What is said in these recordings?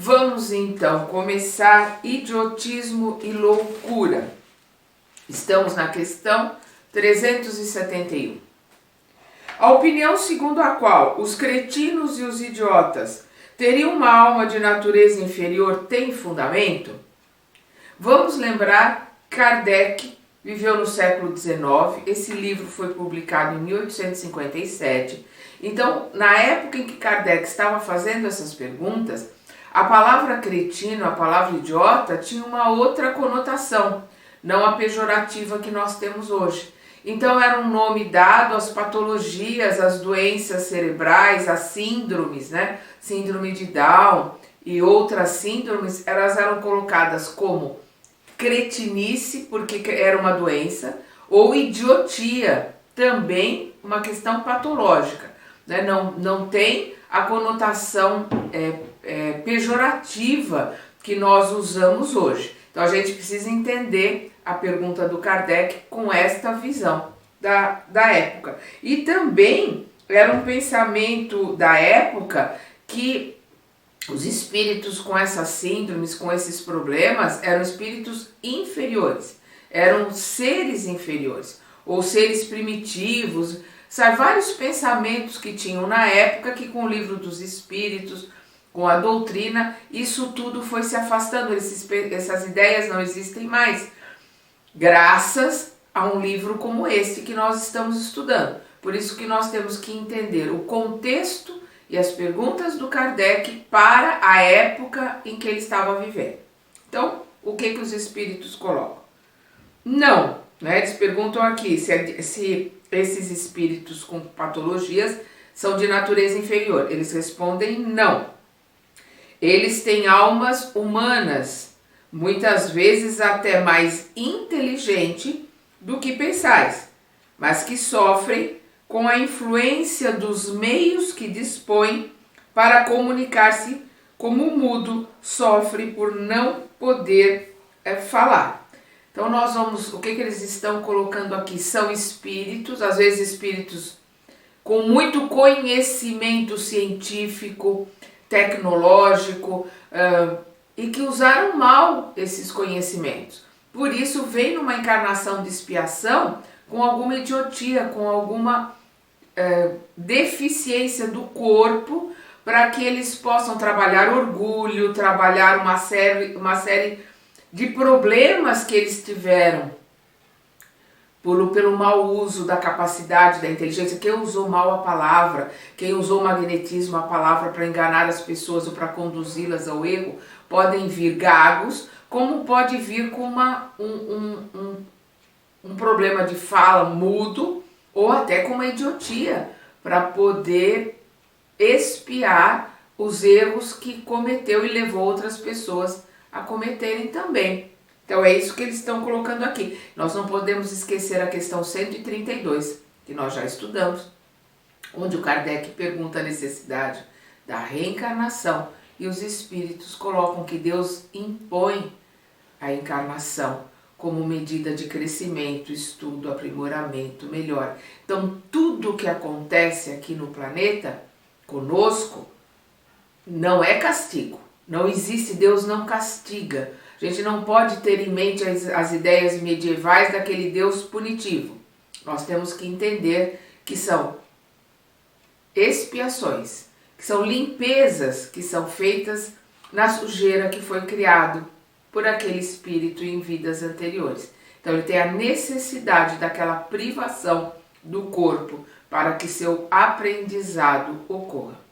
Vamos então começar idiotismo e loucura. Estamos na questão 371. A opinião segundo a qual os cretinos e os idiotas teriam uma alma de natureza inferior tem fundamento? Vamos lembrar, Kardec viveu no século XIX, esse livro foi publicado em 1857. Então, na época em que Kardec estava fazendo essas perguntas, a palavra cretino, a palavra idiota, tinha uma outra conotação, não a pejorativa que nós temos hoje. Então era um nome dado às patologias, às doenças cerebrais, às síndromes, né? Síndrome de Down e outras síndromes, elas eram colocadas como cretinice, porque era uma doença, ou idiotia, também uma questão patológica, né? Não tem a conotação pejorativa que nós usamos hoje. Então a gente precisa entender a pergunta do Kardec com esta visão da época. E também era um pensamento da época que os espíritos com essas síndromes, com esses problemas, eram espíritos inferiores, eram seres inferiores, ou seres primitivos. Sabe, vários pensamentos que tinham na época que com o livro dos espíritos, com a doutrina, isso tudo foi se afastando, essas ideias não existem mais, graças a um livro como este que nós estamos estudando. Por isso que nós temos que entender o contexto e as perguntas do Kardec para a época em que ele estava vivendo. Então, o que os espíritos colocam? Não, né? Eles perguntam aqui se esses espíritos com patologias são de natureza inferior. Eles respondem não. Eles têm almas humanas, muitas vezes até mais inteligente do que pensais, mas que sofrem com a influência dos meios que dispõem para comunicar-se, como o mudo sofre por não poder falar. Então nós vamos, o que eles estão colocando aqui? São espíritos, às vezes espíritos com muito conhecimento científico, tecnológico, e que usaram mal esses conhecimentos. Por isso vem numa encarnação de expiação com alguma idiotia, com alguma deficiência do corpo, para que eles possam trabalhar orgulho, trabalhar uma série de problemas que eles tiveram pelo mau uso da capacidade, da inteligência. Quem usou mal a palavra, quem usou o magnetismo, a palavra, para enganar as pessoas ou para conduzi-las ao erro, podem vir gagos, como pode vir com um problema de fala mudo, ou até com uma idiotia, para poder expiar os erros que cometeu e levou outras pessoas a cometerem também. Então é isso que eles estão colocando aqui. Nós não podemos esquecer a questão 132, que nós já estudamos, onde o Kardec pergunta a necessidade da reencarnação e os espíritos colocam que Deus impõe a encarnação como medida de crescimento, estudo, aprimoramento, melhor. Então tudo que acontece aqui no planeta, conosco, não é castigo. Não existe, Deus não castiga. A gente não pode ter em mente as ideias medievais daquele Deus punitivo. Nós temos que entender que são expiações, que são limpezas que são feitas na sujeira que foi criado por aquele espírito em vidas anteriores. Então ele tem a necessidade daquela privação do corpo para que seu aprendizado ocorra.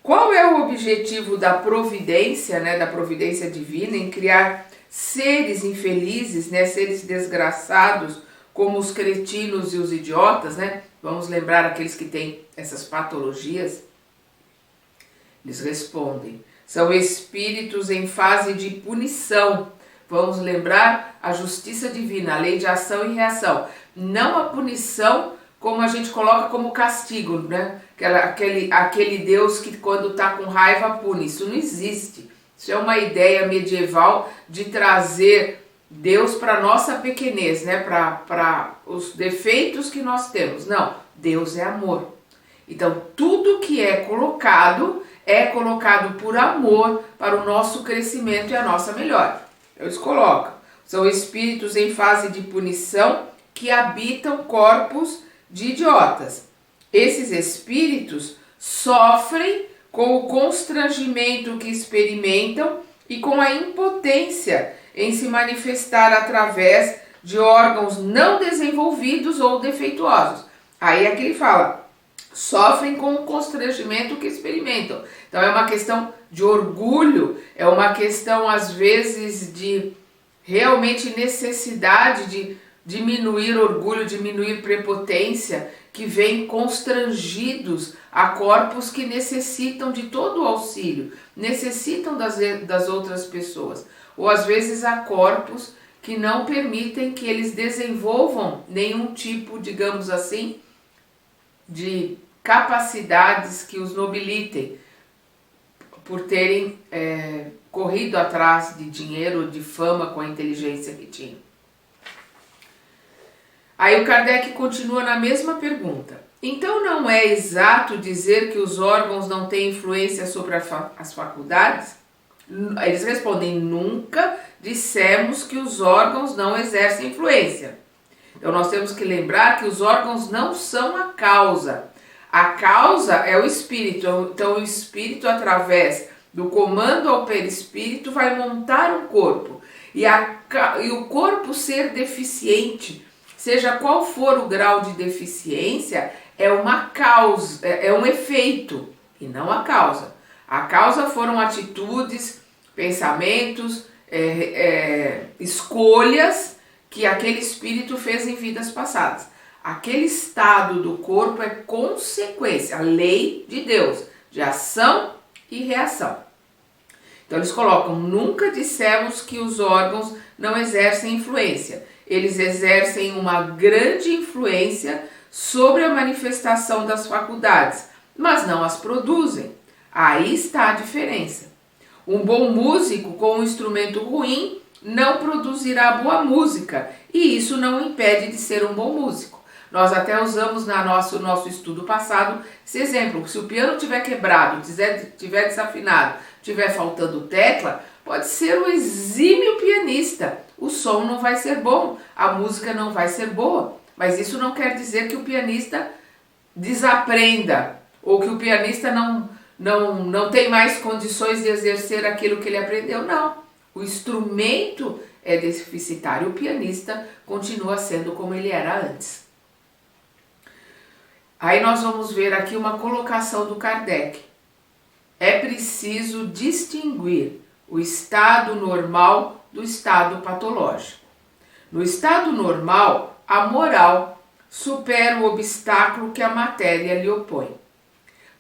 Qual é o objetivo da providência, né, da providência divina em criar seres infelizes, né, seres desgraçados, como os cretinos e os idiotas, né? Vamos lembrar aqueles que têm essas patologias? Eles respondem, são espíritos em fase de punição. Vamos lembrar a justiça divina, a lei de ação e reação. Não a punição como a gente coloca como castigo, né? Aquele Deus que quando está com raiva pune. Isso não existe. Isso é uma ideia medieval de trazer Deus para nossa pequenez, né? Para os defeitos que nós temos. Não, Deus é amor. Então tudo que é colocado é colocado por amor para o nosso crescimento e a nossa melhora. Eles colocam, são espíritos em fase de punição que habitam corpos de idiotas. Esses espíritos sofrem com o constrangimento que experimentam e com a impotência em se manifestar através de órgãos não desenvolvidos ou defeituosos. Aí é que ele fala, sofrem com o constrangimento que experimentam. Então é uma questão de orgulho, é uma questão às vezes de realmente necessidade de diminuir orgulho, diminuir prepotência, que vem constrangidos a corpos que necessitam de todo o auxílio, necessitam das outras pessoas. Ou às vezes há corpos que não permitem que eles desenvolvam nenhum tipo, digamos assim, de capacidades que os nobilitem, por terem corrido atrás de dinheiro, de fama com a inteligência que tinham. Aí o Kardec continua na mesma pergunta. Então não é exato dizer que os órgãos não têm influência sobre as faculdades? Eles respondem, nunca dissemos que os órgãos não exercem influência. Então nós temos que lembrar que os órgãos não são a causa. A causa é o espírito. Então o espírito, através do comando ao perispírito, vai montar um corpo. E o corpo ser deficiente, seja qual for o grau de deficiência, é uma causa, é um efeito e não a causa. A causa foram atitudes, pensamentos, escolhas que aquele espírito fez em vidas passadas. Aquele estado do corpo é consequência, a lei de Deus, de ação e reação. Então eles colocam, nunca dissemos que os órgãos não exercem influência. Eles exercem uma grande influência sobre a manifestação das faculdades, mas não as produzem. Aí está a diferença. Um bom músico com um instrumento ruim não produzirá boa música, e isso não impede de ser um bom músico. Nós até usamos no nosso estudo passado esse exemplo. Se o piano estiver quebrado, estiver desafinado, estiver faltando tecla, pode ser um exímio pianista. O som não vai ser bom, a música não vai ser boa. Mas isso não quer dizer que o pianista desaprenda, ou que o pianista não tem mais condições de exercer aquilo que ele aprendeu. Não. O instrumento é deficitário, o pianista continua sendo como ele era antes. Aí nós vamos ver aqui uma colocação do Kardec. É preciso distinguir o estado normal do estado patológico. No estado normal, a moral supera o obstáculo que a matéria lhe opõe.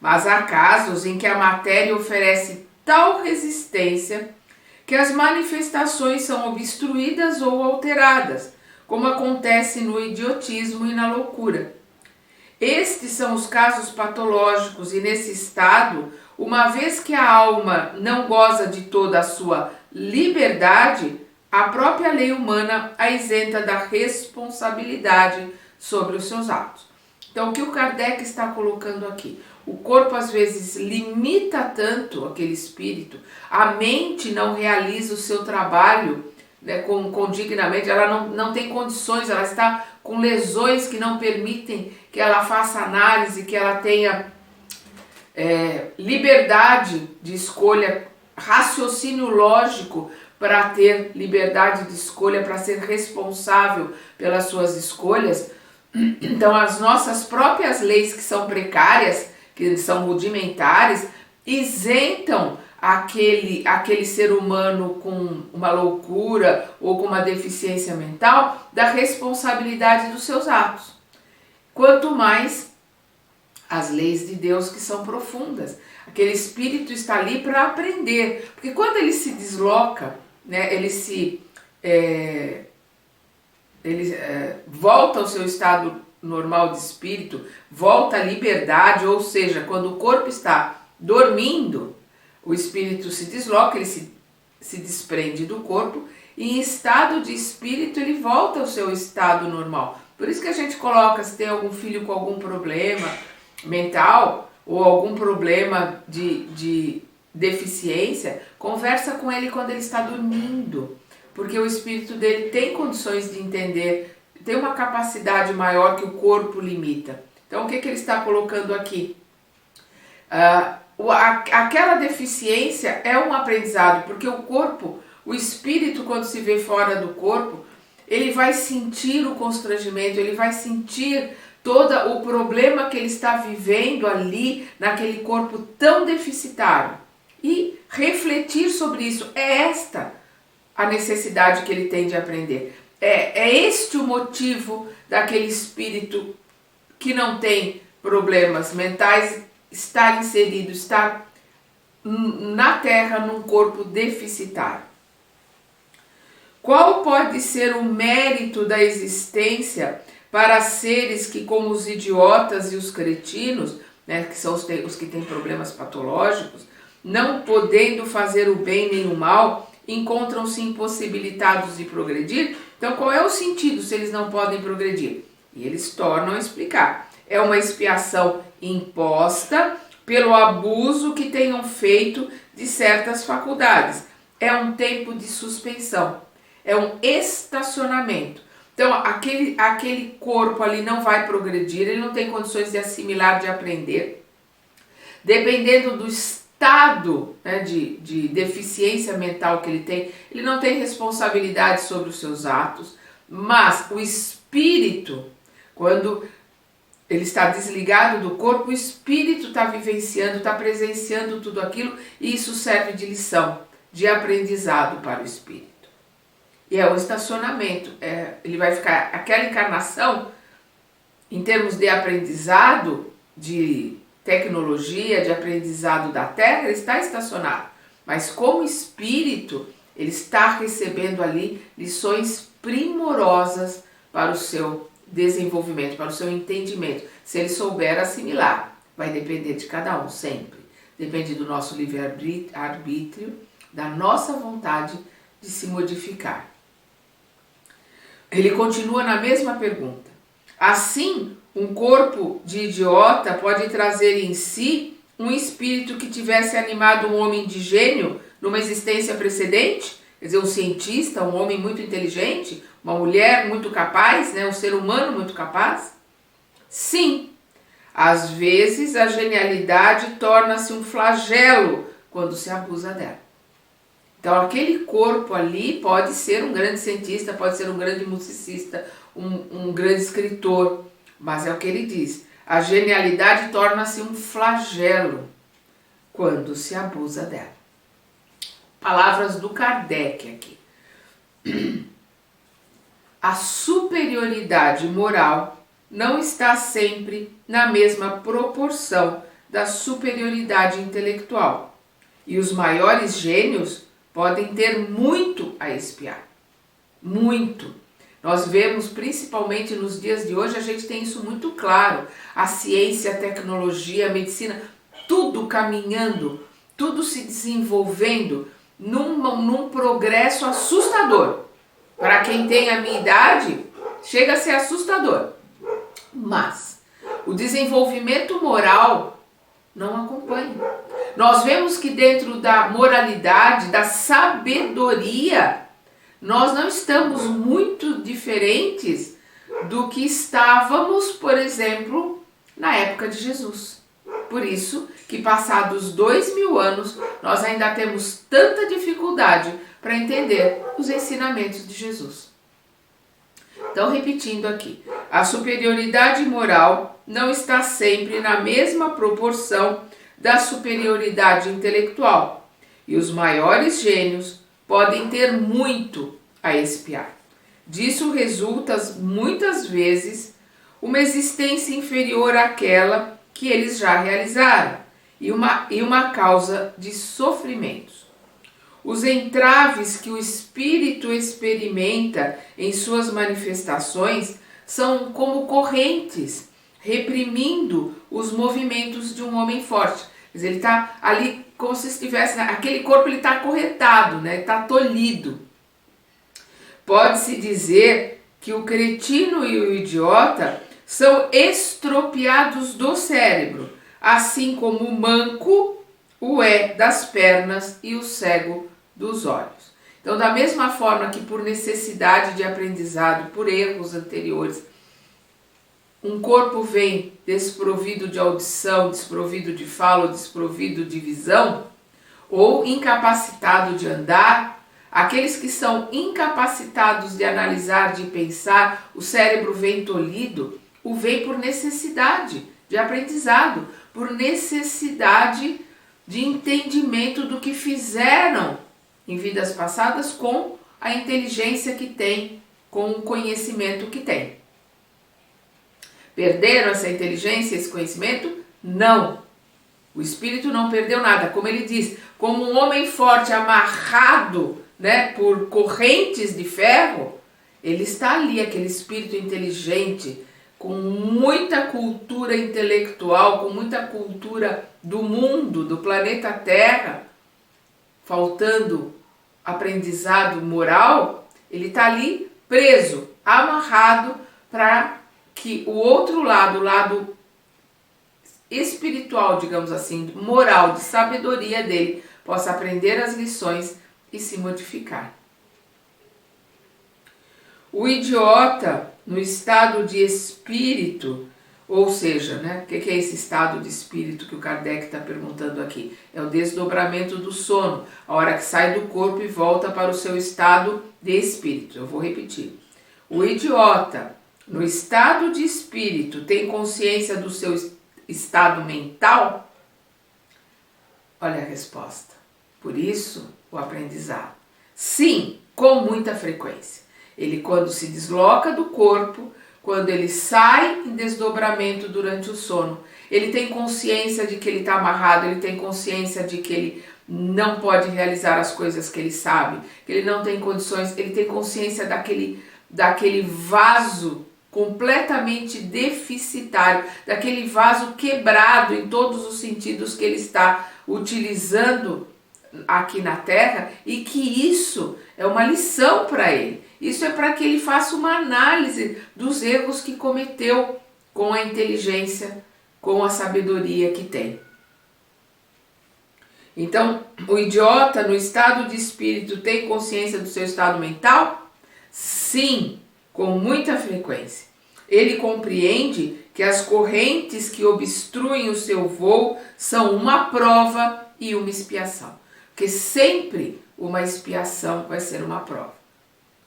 Mas há casos em que a matéria oferece tal resistência que as manifestações são obstruídas ou alteradas, como acontece no idiotismo e na loucura. Estes são os casos patológicos e nesse estado, uma vez que a alma não goza de toda a sua liberdade, a própria lei humana a isenta da responsabilidade sobre os seus atos. Então, o que o Kardec está colocando aqui? O corpo às vezes limita tanto aquele espírito, a mente não realiza o seu trabalho, né, dignamente, ela não tem condições, ela está com lesões que não permitem que ela faça análise, que ela tenha liberdade de escolha, raciocínio lógico para ter liberdade de escolha, para ser responsável pelas suas escolhas. Então as nossas próprias leis que são precárias, que são rudimentares, isentam aquele ser humano com uma loucura ou com uma deficiência mental da responsabilidade dos seus atos. Quanto mais as leis de Deus que são profundas. Aquele espírito está ali para aprender, porque quando ele se desloca, né, ele volta ao seu estado normal de espírito, volta à liberdade, ou seja, quando o corpo está dormindo, o espírito se desloca, ele se desprende do corpo e em estado de espírito ele volta ao seu estado normal. Por isso que a gente coloca, se tem algum filho com algum problema mental, ou algum problema de deficiência, conversa com ele quando ele está dormindo, porque o espírito dele tem condições de entender, tem uma capacidade maior que o corpo limita. Então, o que ele está colocando aqui? Aquela deficiência é um aprendizado, porque o corpo, o espírito, quando se vê fora do corpo, ele vai sentir o constrangimento, ele vai sentir todo o problema que ele está vivendo ali, naquele corpo tão deficitário. E refletir sobre isso, é esta a necessidade que ele tem de aprender. É este o motivo daquele espírito que não tem problemas mentais estar inserido, estar na Terra num corpo deficitário. Qual pode ser o mérito da existência para seres que, como os idiotas e os cretinos, né, que são os que têm problemas patológicos, não podendo fazer o bem nem o mal, encontram-se impossibilitados de progredir? Então, qual é o sentido se eles não podem progredir? E eles tornam a explicar. É uma expiação imposta pelo abuso que tenham feito de certas faculdades. É um tempo de suspensão. É um estacionamento. Então, aquele corpo ali não vai progredir, ele não tem condições de assimilar, de aprender. Dependendo do estado, né, de deficiência mental que ele não tem responsabilidade sobre os seus atos, mas o espírito, quando ele está desligado do corpo, o espírito está vivenciando, está presenciando tudo aquilo, e isso serve de lição, de aprendizado para o espírito. E é o estacionamento, ele vai ficar, aquela encarnação, em termos de aprendizado, de tecnologia, de aprendizado da Terra, ele está estacionado. Mas como espírito, ele está recebendo ali lições primorosas para o seu desenvolvimento, para o seu entendimento. Se ele souber assimilar, vai depender de cada um sempre. Depende do nosso livre-arbítrio, da nossa vontade de se modificar. Ele continua na mesma pergunta. Assim, um corpo de idiota pode trazer em si um espírito que tivesse animado um homem de gênio numa existência precedente? Quer dizer, um cientista, um homem muito inteligente, uma mulher muito capaz, né? Um ser humano muito capaz? Sim, às vezes a genialidade torna-se um flagelo quando se abusa dela. Então, aquele corpo ali pode ser um grande cientista, pode ser um grande musicista, um grande escritor, mas é o que ele diz. A genialidade torna-se um flagelo quando se abusa dela. Palavras do Kardec aqui. A superioridade moral não está sempre na mesma proporção da superioridade intelectual. E os maiores gênios podem ter muito a expiar. Muito. Nós vemos, principalmente nos dias de hoje, a gente tem isso muito claro. A ciência, a tecnologia, a medicina, tudo caminhando, tudo se desenvolvendo num progresso assustador. Para quem tem a minha idade, chega a ser assustador. Mas o desenvolvimento moral não acompanha. Nós vemos que dentro da moralidade, da sabedoria, nós não estamos muito diferentes do que estávamos, por exemplo, na época de Jesus. Por isso que passados 2000 anos, nós ainda temos tanta dificuldade para entender os ensinamentos de Jesus. Então, repetindo aqui, a superioridade moral não está sempre na mesma proporção da superioridade intelectual, e os maiores gênios podem ter muito a expiar. Disso resulta, muitas vezes, uma existência inferior àquela que eles já realizaram, e uma causa de sofrimentos. Os entraves que o espírito experimenta em suas manifestações são como correntes, reprimindo os movimentos de um homem forte. Quer dizer, ele está ali como se estivesse, aquele corpo está acorrentado, né? Está tolhido. Pode-se dizer que o cretino e o idiota são estropiados do cérebro, assim como o manco o é das pernas e o cego dos olhos. Então, da mesma forma que por necessidade de aprendizado, por erros anteriores, um corpo vem desprovido de audição, desprovido de fala, desprovido de visão, ou incapacitado de andar, aqueles que são incapacitados de analisar, de pensar, o cérebro vem tolhido, o vem por necessidade de aprendizado, por necessidade de entendimento do que fizeram em vidas passadas com a inteligência que tem, com o conhecimento que tem. Perderam essa inteligência, esse conhecimento? Não. O espírito não perdeu nada. Como ele diz, como um homem forte amarrado, né, por correntes de ferro, ele está ali, aquele espírito inteligente, com muita cultura intelectual, com muita cultura do mundo, do planeta Terra, faltando aprendizado moral, ele está ali preso, amarrado, para que o outro lado, o lado espiritual, digamos assim, moral, de sabedoria dele, possa aprender as lições e se modificar. O idiota, no estado de espírito, ou seja, né, o que é esse estado de espírito que o Kardec está perguntando aqui? É o desdobramento do sono, a hora que sai do corpo e volta para o seu estado de espírito. Eu vou repetir. O idiota, no estado de espírito, tem consciência do seu estado mental? Olha a resposta. Por isso, o aprendizado. Sim, com muita frequência. Ele, quando se desloca do corpo, quando ele sai em desdobramento durante o sono, ele tem consciência de que ele está amarrado, ele tem consciência de que ele não pode realizar as coisas que ele sabe, que ele não tem condições, ele tem consciência daquele vaso completamente deficitário, daquele vaso quebrado em todos os sentidos que ele está utilizando aqui na Terra, e que isso é uma lição para ele. Isso é para que ele faça uma análise dos erros que cometeu com a inteligência, com a sabedoria que tem. Então, o idiota no estado de espírito tem consciência do seu estado mental? Sim, com muita frequência. Ele compreende que as correntes que obstruem o seu voo são uma prova e uma expiação. Porque sempre uma expiação vai ser uma prova.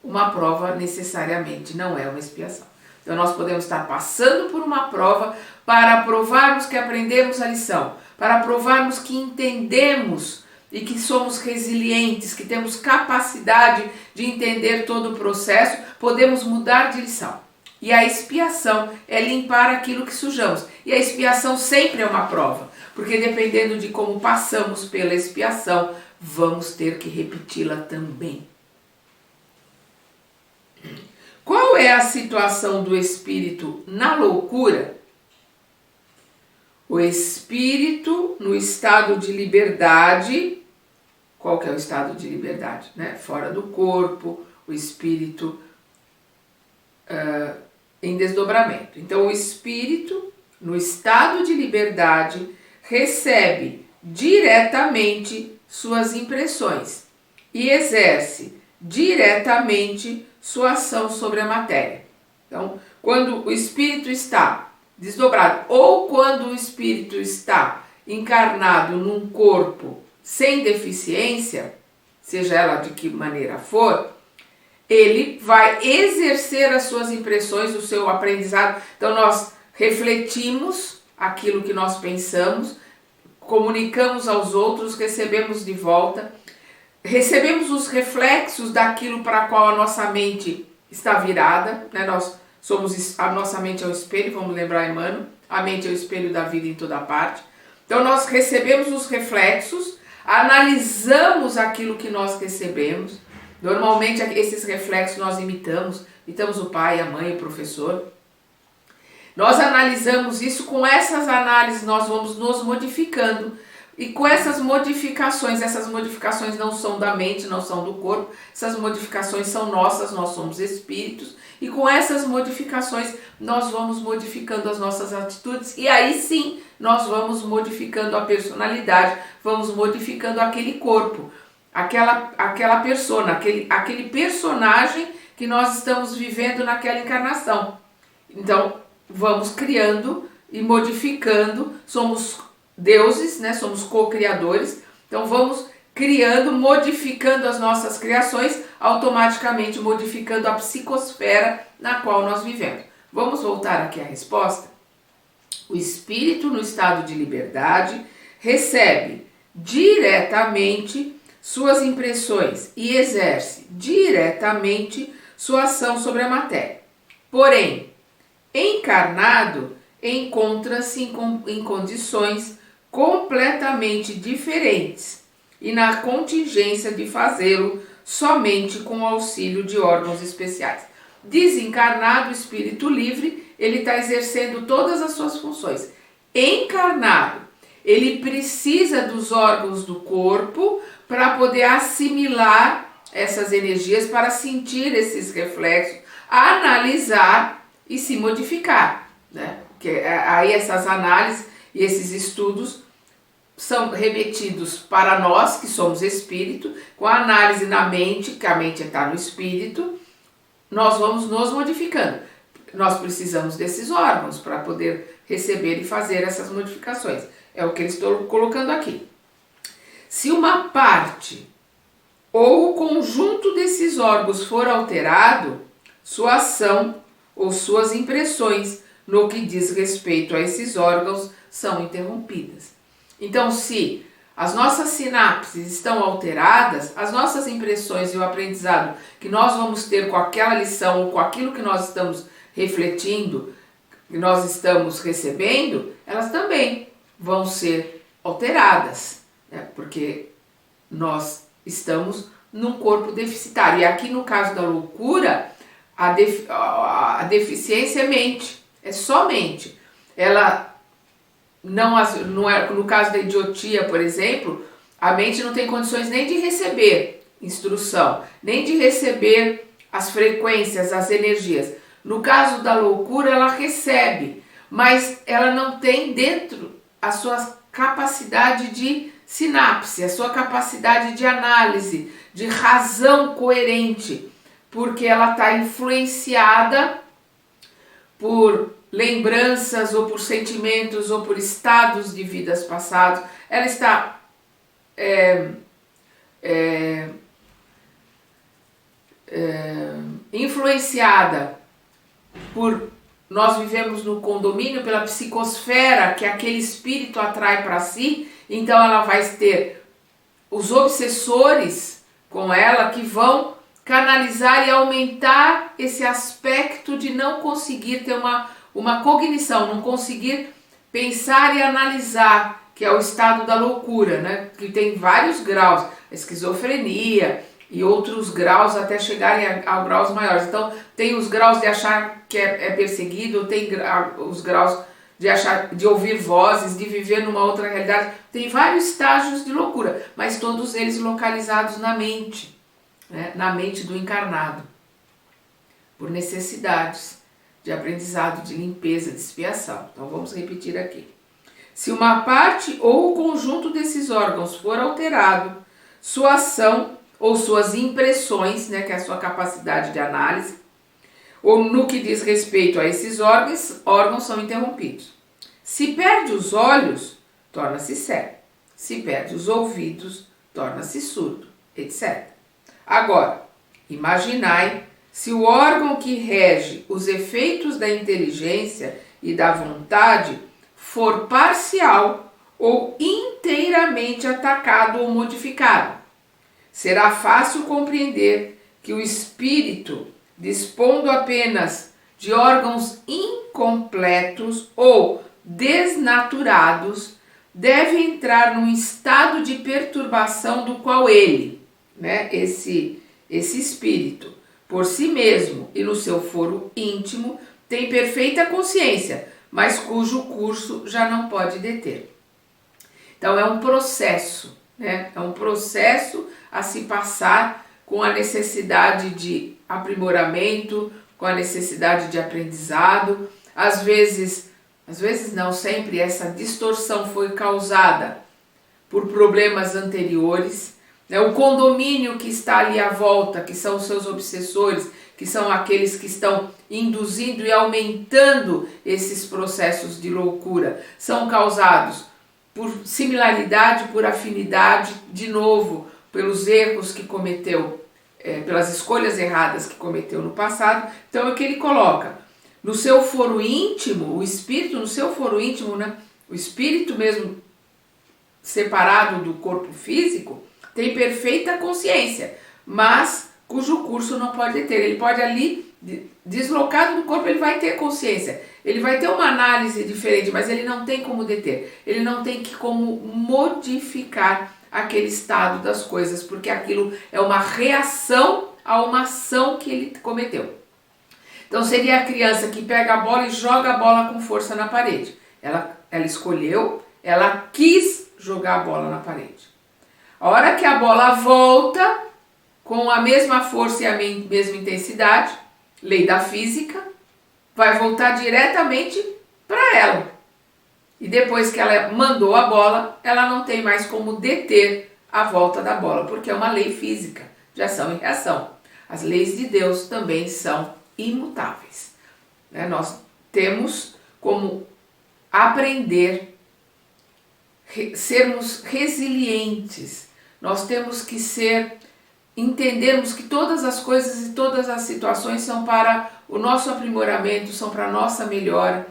Uma prova necessariamente não é uma expiação. Então nós podemos estar passando por uma prova para provarmos que aprendemos a lição, para provarmos que entendemos e que somos resilientes, que temos capacidade de entender todo o processo, podemos mudar de lição. E a expiação é limpar aquilo que sujamos. E a expiação sempre é uma prova, porque dependendo de como passamos pela expiação, vamos ter que repeti-la também. Qual é a situação do espírito na loucura? O espírito no estado de liberdade. Qual que é o estado de liberdade? Né? Fora do corpo, o espírito em desdobramento. Então, o espírito no estado de liberdade recebe diretamente suas impressões e exerce diretamente sua ação sobre a matéria. Então, quando o espírito está desdobrado ou quando o espírito está encarnado num corpo sem deficiência, seja ela de que maneira for, ele vai exercer as suas impressões, o seu aprendizado. Então, nós refletimos aquilo que nós pensamos, comunicamos aos outros, recebemos de volta, recebemos os reflexos daquilo para qual a nossa mente está virada, né? A nossa mente é o espelho, vamos lembrar Emmanuel, a mente é o espelho da vida em toda parte. Então nós recebemos os reflexos, analisamos aquilo que nós recebemos. Normalmente esses reflexos nós imitamos o pai, a mãe, o professor. Nós analisamos isso, com essas análises nós vamos nos modificando. E com essas modificações não são da mente, não são do corpo, essas modificações são nossas, nós somos espíritos, e com essas modificações nós vamos modificando as nossas atitudes, e aí sim nós vamos modificando a personalidade, vamos modificando aquele corpo, aquela persona, aquele personagem que nós estamos vivendo naquela encarnação. Então, vamos criando e modificando, somos deuses, né? Somos co-criadores, então vamos criando, modificando as nossas criações, automaticamente modificando a psicosfera na qual nós vivemos. Vamos voltar aqui à resposta? O espírito no estado de liberdade recebe diretamente suas impressões e exerce diretamente sua ação sobre a matéria. Porém, encarnado encontra-se em condições completamente diferentes e na contingência de fazê-lo somente com o auxílio de órgãos especiais. Desencarnado, o espírito livre, ele está exercendo todas as suas funções. Encarnado, ele precisa dos órgãos do corpo para poder assimilar essas energias, para sentir esses reflexos, analisar e se modificar, né? Porque aí essas análises e esses estudos são remetidos para nós, que somos espírito, com a análise na mente, que a mente está no espírito, nós vamos nos modificando. Nós precisamos desses órgãos para poder receber e fazer essas modificações. É o que eles estão colocando aqui. Se uma parte ou o conjunto desses órgãos for alterado, sua ação ou suas impressões no que diz respeito a esses órgãos são interrompidas. Então, se as nossas sinapses estão alteradas, as nossas impressões e o aprendizado que nós vamos ter com aquela lição ou com aquilo que nós estamos refletindo, que nós estamos recebendo, elas também vão ser alteradas, né? Porque nós estamos num corpo deficitário. E aqui no caso da loucura, a deficiência é mente, é só mente. Ela não é, no caso da idiotia, por exemplo, a mente não tem condições nem de receber instrução, nem de receber as frequências, as energias. No caso da loucura, ela recebe, mas ela não tem dentro a sua capacidade de sinapse, a sua capacidade de análise, de razão coerente, porque ela está influenciada por lembranças ou por sentimentos ou por estados de vidas passadas. Ela está influenciada por... Nós vivemos no condomínio pela psicosfera que aquele espírito atrai para si, então ela vai ter os obsessores com ela que vão canalizar e aumentar esse aspecto de não conseguir ter uma cognição, não conseguir pensar e analisar, que é o estado da loucura, né? Que tem vários graus, a esquizofrenia e outros graus até chegarem a graus maiores. Então, tem os graus de achar que é perseguido, tem os graus de achar, de ouvir vozes, de viver numa outra realidade. Tem vários estágios de loucura, mas todos eles localizados na mente, né? Na mente do encarnado, por necessidades de aprendizado, de limpeza, de expiação. Então, vamos repetir aqui. Se uma parte ou o conjunto desses órgãos for alterado, sua ação ou suas impressões, né, que é a sua capacidade de análise, ou no que diz respeito a esses órgãos são interrompidos. Se perde os olhos, torna-se cego. Se perde os ouvidos, torna-se surdo, etc. Agora, imaginai se o órgão que rege os efeitos da inteligência e da vontade for parcial ou inteiramente atacado ou modificado. Será fácil compreender que o espírito, dispondo apenas de órgãos incompletos ou desnaturados, deve entrar num estado de perturbação do qual ele, né, esse espírito, por si mesmo e no seu foro íntimo, tem perfeita consciência, mas cujo curso já não pode deter. Então é um processo, né? É um processo a se passar com a necessidade de aprimoramento, com a necessidade de aprendizado. Às vezes às vezes não sempre, essa distorção foi causada por problemas anteriores, né? O condomínio que está ali à volta, que são os seus obsessores, que são aqueles que estão induzindo e aumentando esses processos de loucura, são causados por similaridade, por afinidade, de novo, pelos erros que cometeu, pelas escolhas erradas que cometeu no passado. Então é o que ele coloca. No seu foro íntimo, o espírito no seu foro íntimo, né? O espírito mesmo separado do corpo físico, tem perfeita consciência, mas cujo curso não pode deter. Ele pode ali, deslocado do corpo, ele vai ter consciência, ele vai ter uma análise diferente, mas ele não tem como deter, ele não tem como modificar aquele estado das coisas, porque aquilo é uma reação a uma ação que ele cometeu. Então seria a criança que pega a bola e joga a bola com força na parede. Ela escolheu, ela quis jogar a bola na parede. A hora que a bola volta, com a mesma força e a mesma intensidade, lei da física, vai voltar diretamente para ela. E depois que ela mandou a bola, ela não tem mais como deter a volta da bola, porque é uma lei física de ação e reação. As leis de Deus também são imutáveis, né? Nós temos como aprender, sermos resilientes, nós temos que entendermos que todas as coisas e todas as situações são para o nosso aprimoramento, são para a nossa melhora.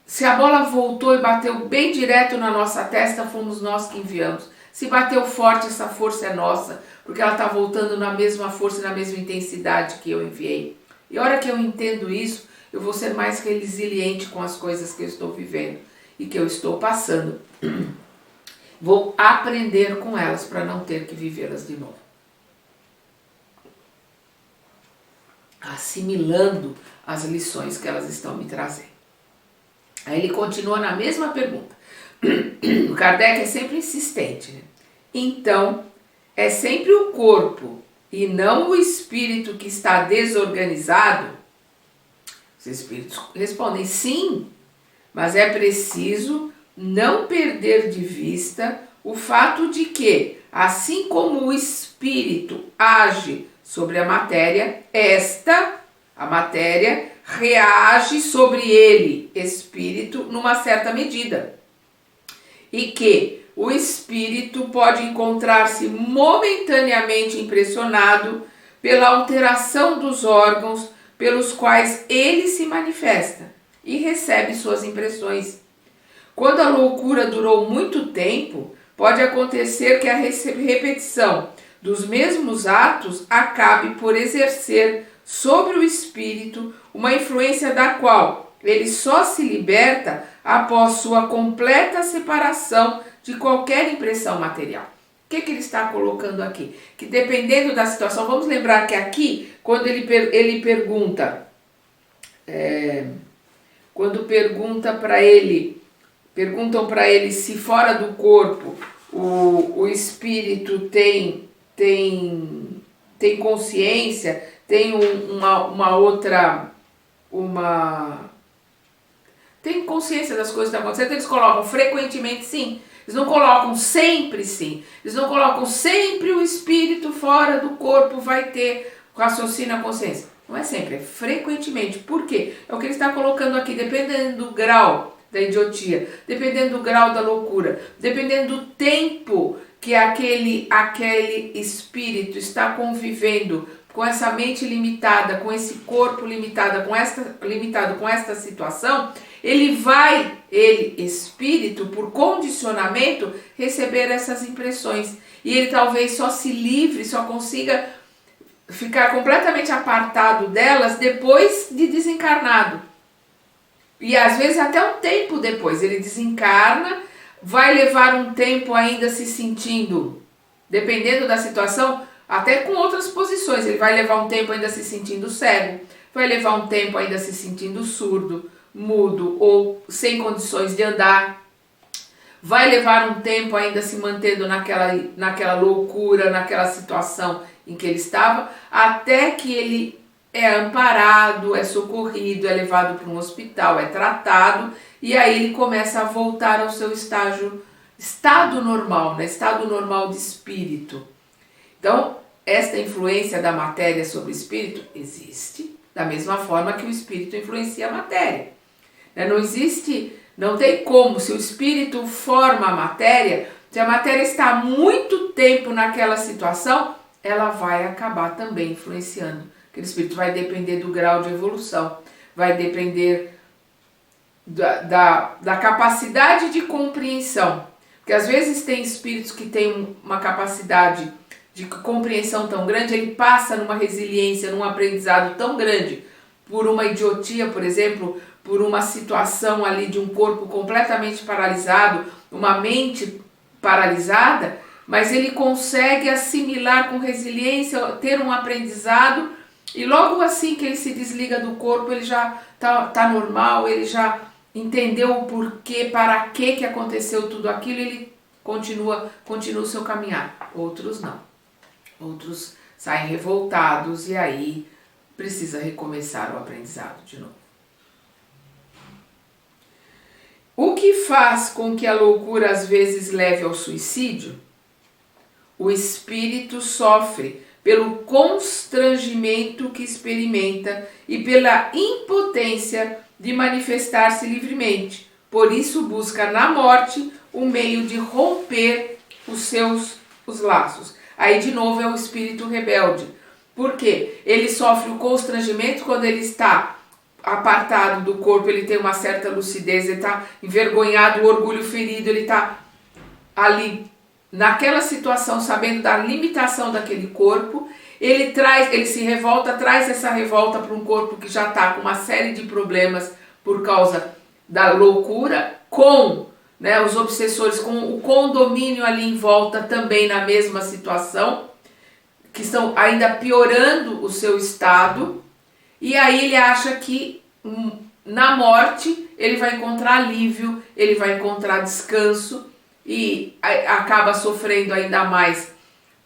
Se a bola voltou e bateu bem direto na nossa testa, fomos nós que enviamos. Se bateu forte, essa força é nossa, porque ela está voltando na mesma força e na mesma intensidade que eu enviei. E a hora que eu entendo isso, eu vou ser mais resiliente com as coisas que eu estou vivendo e que eu estou passando. Vou aprender com elas para não ter que vivê-las de novo. Assimilando as lições que elas estão me trazendo. Aí ele continua na mesma pergunta. O Kardec é sempre insistente, né? Então, é sempre o corpo e não o espírito que está desorganizado? Os espíritos respondem sim, mas é preciso não perder de vista o fato de que, assim como o espírito age sobre a matéria, a matéria, reage sobre ele, espírito, numa certa medida. E que o espírito pode encontrar-se momentaneamente impressionado pela alteração dos órgãos pelos quais ele se manifesta e recebe suas impressões. Quando a loucura durou muito tempo, pode acontecer que a repetição dos mesmos atos acabe por exercer sobre o espírito uma influência da qual ele só se liberta após sua completa separação de qualquer impressão material. O que ele está colocando aqui? Que dependendo da situação, vamos lembrar que aqui, quando ele pergunta, quando perguntam para ele se fora do corpo o espírito tem consciência, tem tem consciência das coisas que estão acontecendo, eles colocam frequentemente sim, eles não colocam sempre sim, eles não colocam sempre o espírito fora do corpo vai ter raciocínio a consciência. Não é sempre, é frequentemente. Por quê? É o que ele está colocando aqui, dependendo do grau da idiotia, dependendo do grau da loucura, dependendo do tempo que aquele espírito está convivendo com essa mente limitada, com esse corpo limitado com esta situação, ele espírito, por condicionamento, receber essas impressões. E ele talvez só se livre, só consiga ficar completamente apartado delas depois de desencarnado. E às vezes até um tempo depois, ele desencarna, vai levar um tempo ainda se sentindo, dependendo da situação, até com outras posições, ele vai levar um tempo ainda se sentindo cego, vai levar um tempo ainda se sentindo surdo, mudo ou sem condições de andar, vai levar um tempo ainda se mantendo naquela loucura, naquela situação em que ele estava, até que ele é amparado, é socorrido, é levado para um hospital, é tratado, e aí ele começa a voltar ao seu estado normal, né? Estado normal de espírito. Então, esta influência da matéria sobre o espírito existe, da mesma forma que o espírito influencia a matéria. Não existe, não tem como, se o espírito forma a matéria, se a matéria está há muito tempo naquela situação, ela vai acabar também influenciando. Aquele espírito vai depender do grau de evolução, vai depender da capacidade de compreensão. Porque às vezes tem espíritos que têm uma capacidade de compreensão tão grande, ele passa numa resiliência, num aprendizado tão grande, por uma idiotia, por exemplo, por uma situação ali de um corpo completamente paralisado, uma mente paralisada, mas ele consegue assimilar com resiliência, ter um aprendizado, e logo assim que ele se desliga do corpo, ele já tá normal, ele já entendeu o porquê, para que aconteceu tudo aquilo, ele continua o seu caminhar. Outros não. Outros saem revoltados e aí precisa recomeçar o aprendizado de novo. O que faz com que a loucura às vezes leve ao suicídio? O espírito sofre pelo constrangimento que experimenta e pela impotência de manifestar-se livremente. Por isso busca na morte o meio de romper os laços. Aí de novo é o espírito rebelde. Por quê? Ele sofre o constrangimento quando ele está apartado do corpo, ele tem uma certa lucidez, ele está envergonhado, o orgulho ferido, ele está ali naquela situação, sabendo da limitação daquele corpo, ele se revolta, traz essa revolta para um corpo que já está com uma série de problemas por causa da loucura, com os obsessores, com o condomínio ali em volta também na mesma situação, que estão ainda piorando o seu estado, e aí ele acha que na morte ele vai encontrar alívio, ele vai encontrar descanso, e acaba sofrendo ainda mais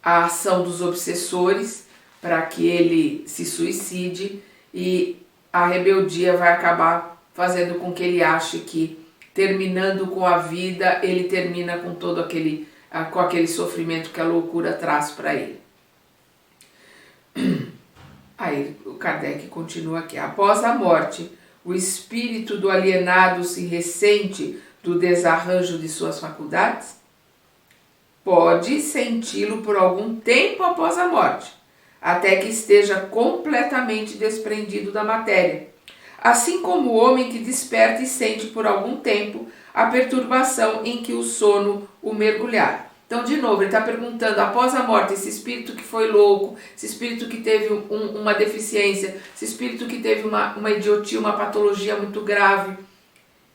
a ação dos obsessores para que ele se suicide, e a rebeldia vai acabar fazendo com que ele ache que terminando com a vida, ele termina com todo aquele sofrimento que a loucura traz para ele. Aí o Kardec continua aqui. Após a morte, o espírito do alienado se ressente do desarranjo de suas faculdades? Pode senti-lo por algum tempo após a morte, até que esteja completamente desprendido da matéria, assim como o homem que desperta e sente por algum tempo a perturbação em que o sono o mergulhar. Então, de novo, ele está perguntando, após a morte, esse espírito que foi louco, esse espírito que teve uma deficiência, esse espírito que teve uma idiotia, uma patologia muito grave,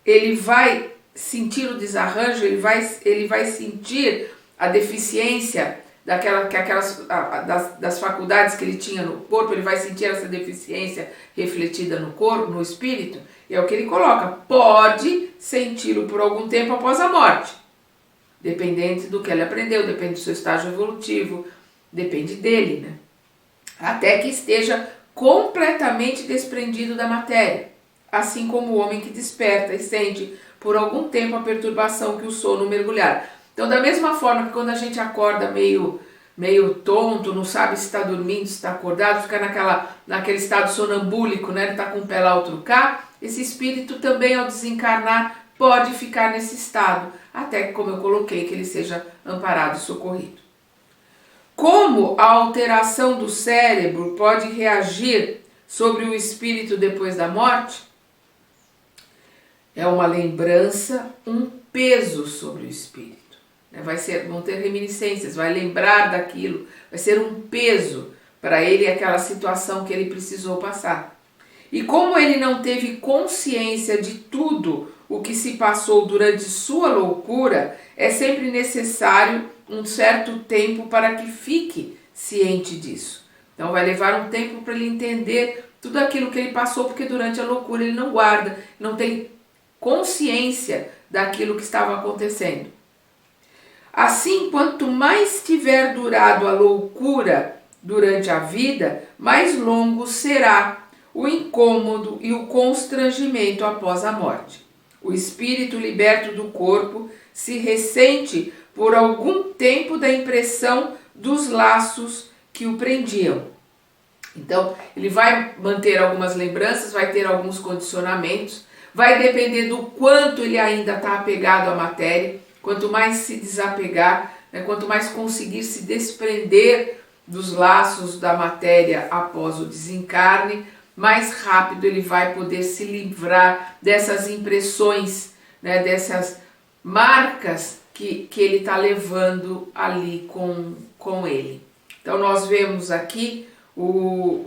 ele vai sentir o desarranjo, ele vai sentir a deficiência das faculdades que ele tinha no corpo, ele vai sentir essa deficiência refletida no corpo, no espírito, e é o que ele coloca, pode senti-lo por algum tempo após a morte, dependente do que ele aprendeu, depende do seu estágio evolutivo, depende dele, né? Até que esteja completamente desprendido da matéria, assim como o homem que desperta e sente por algum tempo a perturbação que o sono mergulhar. Então, da mesma forma que quando a gente acorda meio tonto, não sabe se está dormindo, se está acordado, fica naquele estado sonambúlico, né? Ele está com o pé lá, outro cá, esse espírito também, ao desencarnar, pode ficar nesse estado, até que, como eu coloquei, que ele seja amparado e socorrido. Como a alteração do cérebro pode reagir sobre o espírito depois da morte? É uma lembrança, um peso sobre o espírito. Vão ter reminiscências, vai lembrar daquilo, vai ser um peso para ele aquela situação que ele precisou passar. E como ele não teve consciência de tudo o que se passou durante sua loucura, é sempre necessário um certo tempo para que fique ciente disso. Então vai levar um tempo para ele entender tudo aquilo que ele passou, porque durante a loucura ele não guarda, não tem consciência daquilo que estava acontecendo. Assim, quanto mais tiver durado a loucura durante a vida, mais longo será o incômodo e o constrangimento após a morte. O espírito liberto do corpo se ressente por algum tempo da impressão dos laços que o prendiam. Então, ele vai manter algumas lembranças, vai ter alguns condicionamentos, vai depender do quanto ele ainda está apegado à matéria. Quanto mais se desapegar, né, quanto mais conseguir se desprender dos laços da matéria após o desencarne, mais rápido ele vai poder se livrar dessas impressões, né, dessas marcas que ele está levando ali com ele. Então nós vemos aqui o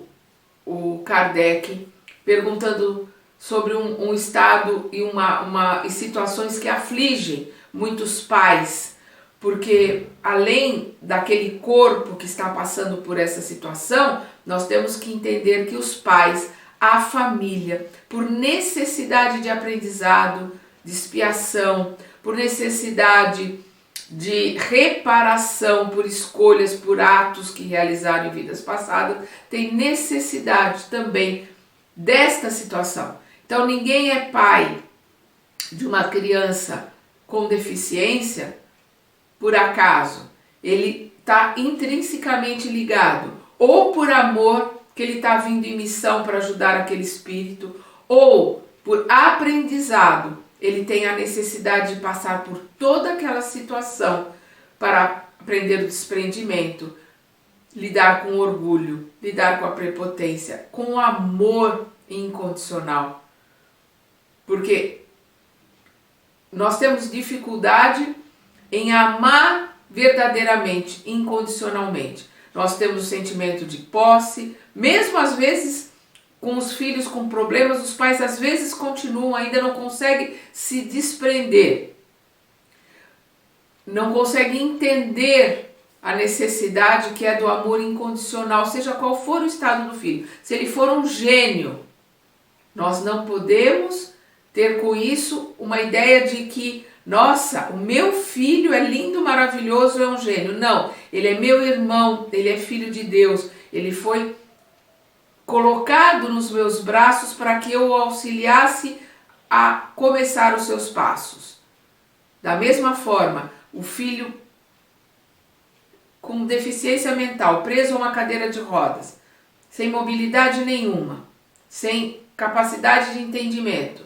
Kardec perguntando sobre um estado e situações que afligem muitos pais, porque além daquele corpo que está passando por essa situação, nós temos que entender que os pais, a família, por necessidade de aprendizado, de expiação, por necessidade de reparação por escolhas, por atos que realizaram em vidas passadas, tem necessidade também desta situação. Então ninguém é pai de uma criança com deficiência por acaso. Ele está intrinsecamente ligado, ou por amor, que ele está vindo em missão para ajudar aquele espírito, ou por aprendizado, ele tem a necessidade de passar por toda aquela situação para aprender o desprendimento, lidar com orgulho, lidar com a prepotência, com o amor incondicional. Porque nós temos dificuldade em amar verdadeiramente, incondicionalmente. Nós temos o sentimento de posse, mesmo às vezes com os filhos com problemas, os pais às vezes continuam, ainda não conseguem se desprender, não conseguem entender a necessidade que é do amor incondicional, seja qual for o estado do filho. Se ele for um gênio, nós não podemos ter com isso uma ideia de que, nossa, o meu filho é lindo, maravilhoso, é um gênio. Não, ele é meu irmão, ele é filho de Deus, ele foi colocado nos meus braços para que eu o auxiliasse a começar os seus passos. Da mesma forma, o filho com deficiência mental, preso a uma cadeira de rodas, sem mobilidade nenhuma, sem capacidade de entendimento,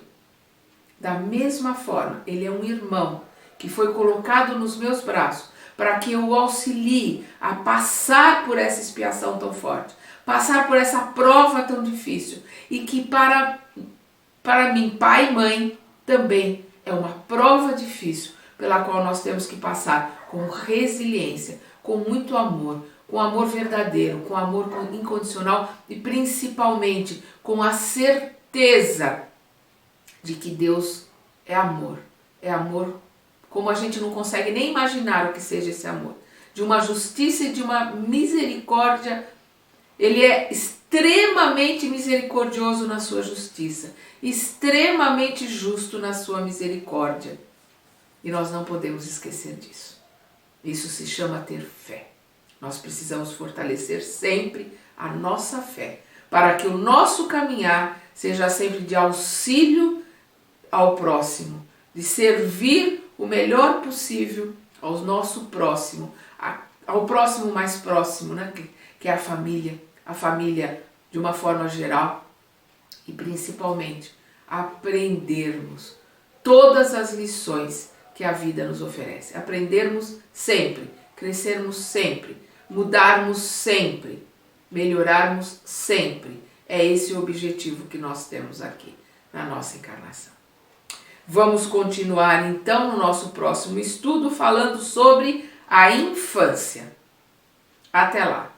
da mesma forma, ele é um irmão que foi colocado nos meus braços para que eu o auxilie a passar por essa expiação tão forte, passar por essa prova tão difícil, e que para mim, pai e mãe, também é uma prova difícil pela qual nós temos que passar com resiliência, com muito amor, com amor verdadeiro, com amor incondicional e principalmente com a certeza de que Deus é amor como a gente não consegue nem imaginar o que seja esse amor, de uma justiça e de uma misericórdia. Ele é extremamente misericordioso na sua justiça, extremamente justo na sua misericórdia. E nós não podemos esquecer disso. Isso se chama ter fé. Nós precisamos fortalecer sempre a nossa fé, para que o nosso caminhar seja sempre de auxílio ao próximo, de servir o melhor possível ao nosso próximo, ao próximo mais próximo, né? Que é a família de uma forma geral, e principalmente aprendermos todas as lições que a vida nos oferece, aprendermos sempre, crescermos sempre, mudarmos sempre, melhorarmos sempre. É esse o objetivo que nós temos aqui na nossa encarnação. Vamos continuar então no nosso próximo estudo falando sobre a infância. Até lá!